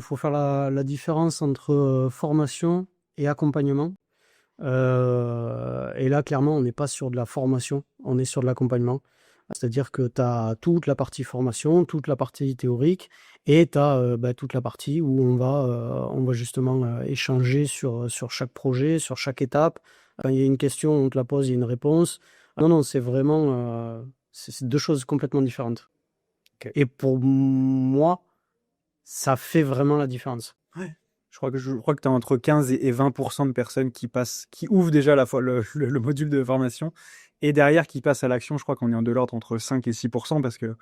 faut faire la différence entre formation et accompagnement. Et là, clairement, on n'est pas sur de la formation, on est sur de l'accompagnement. C'est-à-dire que tu as toute la partie formation, toute la partie théorique, et tu as toute la partie où on va justement échanger sur chaque projet, sur chaque étape. Quand il y a une question, on te la pose, il y a une réponse. Non, non, c'est vraiment c'est deux choses complètement différentes. Ok. Et pour moi, ça fait vraiment la différence. Ouais. Je crois que tu as entre 15 et 20% de personnes qui ouvrent déjà le module de formation et derrière qui passent à l'action. Je crois qu'on est en de l'ordre entre 5 et 6% parce que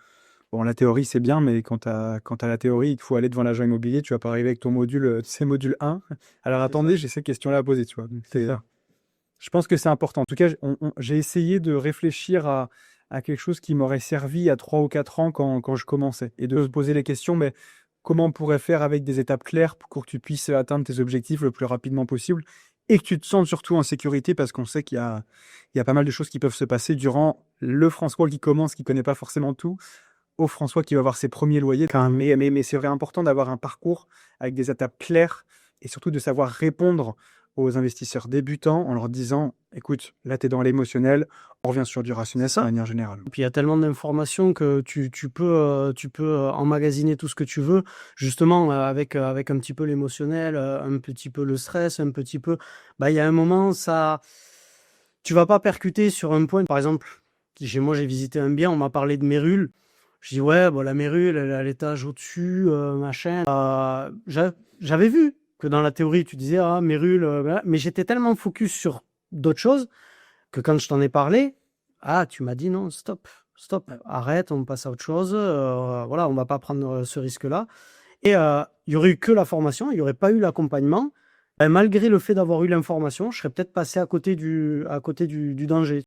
bon, la théorie c'est bien, mais quand tu as la théorie, il te faut aller devant l'agent immobilier. Tu vas pas arriver avec ton module, c'est module 1. Alors attendez, j'ai ces questions-là à poser, tu vois. Donc, je pense que c'est important. En tout cas, j'ai essayé de réfléchir à quelque chose qui m'aurait servi il y a 3 ou 4 ans quand je commençais et de se poser les questions, mais comment on pourrait faire avec des étapes claires pour que tu puisses atteindre tes objectifs le plus rapidement possible et que tu te sentes surtout en sécurité parce qu'on sait qu'il y a pas mal de choses qui peuvent se passer durant le François qui commence, qui connaît pas forcément tout, au François qui va avoir ses premiers loyers. Mais c'est vrai important d'avoir un parcours avec des étapes claires et surtout de savoir répondre aux investisseurs débutants en leur disant, écoute, là, tu es dans l'émotionnel, on revient sur du rationnel de manière générale. Et puis il y a tellement d'informations que tu peux emmagasiner tout ce que tu veux, justement avec un petit peu l'émotionnel, un petit peu le stress, un petit peu. Il y a un moment, tu vas pas percuter sur un point. Par exemple, moi j'ai visité un bien, on m'a parlé de Mérule. Je dis ouais, bon, la Mérule, elle est à l'étage au-dessus, machin. J'avais vu que dans la théorie, tu disais ah Mérule, voilà. Mais j'étais tellement focus sur d'autres choses que quand je t'en ai parlé, tu m'as dit non, stop, arrête, on passe à autre chose. Voilà, on va pas prendre ce risque-là. Et il y aurait eu que la formation, il n'y aurait pas eu l'accompagnement. Malgré le fait d'avoir eu l'information, je serais peut-être passé à côté du danger.